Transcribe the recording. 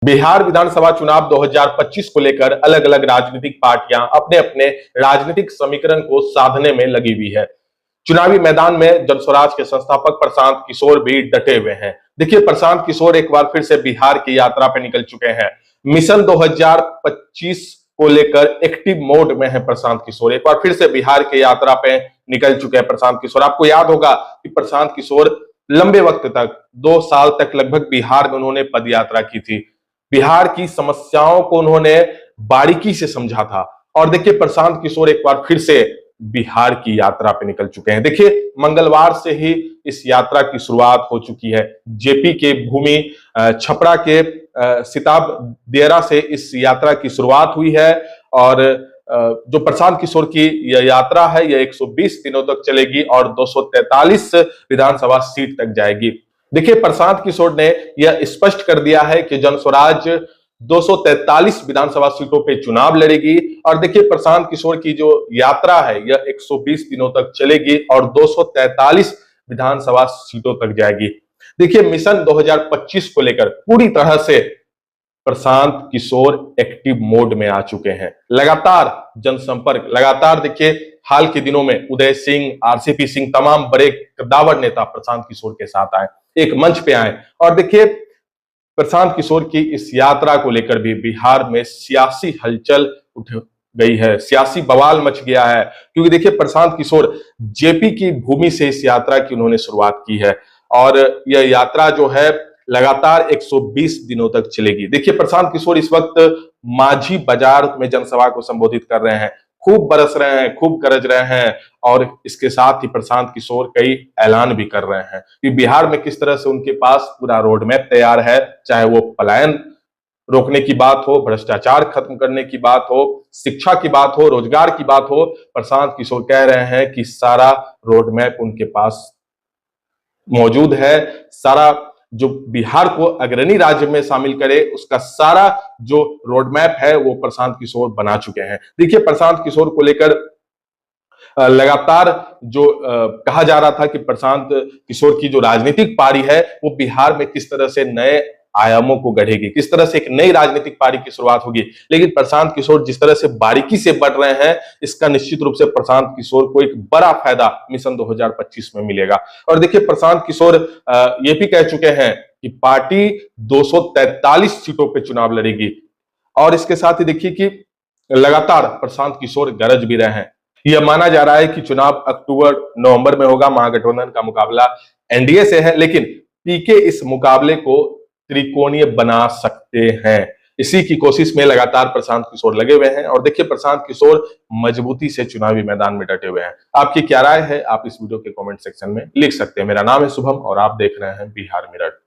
बिहार विधानसभा चुनाव 2025 को लेकर अलग अलग राजनीतिक पार्टियां अपने अपने राजनीतिक समीकरण को साधने में लगी हुई है। चुनावी मैदान में जनस्वराज के संस्थापक प्रशांत किशोर भी डटे हुए हैं। देखिए, प्रशांत किशोर एक बार फिर से बिहार की यात्रा पर निकल चुके हैं। मिशन 2025 को लेकर एक्टिव मोड में है प्रशांत किशोर। एक बार फिर से बिहार की यात्रा पे निकल चुके हैं प्रशांत किशोर। आपको याद होगा कि प्रशांत किशोर लंबे वक्त तक 2 साल तक लगभग बिहार में उन्होंने पदयात्रा की थी। बिहार की समस्याओं को उन्होंने बारीकी से समझा था। और देखिए, प्रशांत किशोर एक बार फिर से बिहार की यात्रा पे निकल चुके हैं। देखिए, मंगलवार से ही इस यात्रा की शुरुआत हो चुकी है। जेपी के भूमि छपरा के सिताब दियरा से इस यात्रा की शुरुआत हुई है। और जो प्रशांत किशोर की यह यात्रा है, यह 120 दिनों तक चलेगी और 243 विधानसभा सीट तक जाएगी। देखिए, प्रशांत किशोर ने यह स्पष्ट कर दिया है कि जनस्वराज 243 विधानसभा सीटों पे चुनाव लड़ेगी। और देखिए, प्रशांत किशोर की जो यात्रा है यह 120 दिनों तक चलेगी और 243 विधानसभा सीटों तक जाएगी। देखिए, मिशन 2025 को लेकर पूरी तरह से प्रशांत किशोर एक्टिव मोड में आ चुके हैं। लगातार जनसंपर्क, लगातार देखिए हाल के दिनों में उदय सिंह, आरसीपी सिंह, तमाम बड़े कद्दावर नेता प्रशांत किशोर के साथ आए, एक मंच पे आए। और देखिए, प्रशांत किशोर की इस यात्रा को लेकर भी बिहार में सियासी हलचल उठ गई है, सियासी बवाल मच गया है। क्योंकि देखिए, प्रशांत किशोर जेपी की भूमि से इस यात्रा की उन्होंने शुरुआत की है और यह यात्रा जो है लगातार 120 दिनों तक चलेगी। देखिए, प्रशांत किशोर इस वक्त माझी बाजार में जनसभा को संबोधित कर रहे हैं, खूब बरस रहे हैं, खूब गरज रहे हैं। और इसके साथ ही प्रशांत किशोर कई ऐलान भी कर रहे हैं कि बिहार में किस तरह से उनके पास पूरा रोड मैप तैयार है। चाहे वो पलायन रोकने की बात हो, भ्रष्टाचार खत्म करने की बात हो, शिक्षा की बात हो, रोजगार की बात हो, प्रशांत किशोर कह रहे हैं कि सारा रोड मैप उनके पास मौजूद है। सारा जो बिहार को अग्रणी राज्य में शामिल करे, उसका सारा जो रोड मैप है वो प्रशांत किशोर बना चुके हैं। देखिए, प्रशांत किशोर को लेकर लगातार जो कहा जा रहा था कि प्रशांत किशोर की जो राजनीतिक पारी है वो बिहार में किस तरह से नए आयामों को गढ़ेगी, किस तरह से एक नई राजनीतिक पारी की शुरुआत होगी। लेकिन प्रशांत किशोर जिस तरह से बारीकी से बढ़ रहे हैं, इसका निश्चित रूप से प्रशांत किशोर को एक बड़ा फायदा मिशन 2025 में मिलेगा। और देखिए, प्रशांत किशोर ये भी कह चुके हैं कि पार्टी 243 सीटों पर चुनाव लड़ेगी। और इसके साथ ही देखिए कि लगातार प्रशांत किशोर गरज भी रहे हैं। यह माना जा रहा है कि चुनाव अक्टूबर नवंबर में होगा। महागठबंधन का मुकाबला एनडीए से है, लेकिन पीके इस मुकाबले को त्रिकोणीय बना सकते हैं। इसी की कोशिश में लगातार प्रशांत किशोर लगे हुए हैं। और देखिए, प्रशांत किशोर मजबूती से चुनावी मैदान में डटे हुए हैं। आपकी क्या राय है, आप इस वीडियो के कमेंट सेक्शन में लिख सकते हैं। मेरा नाम है शुभम और आप देख रहे हैं बिहार मिरर।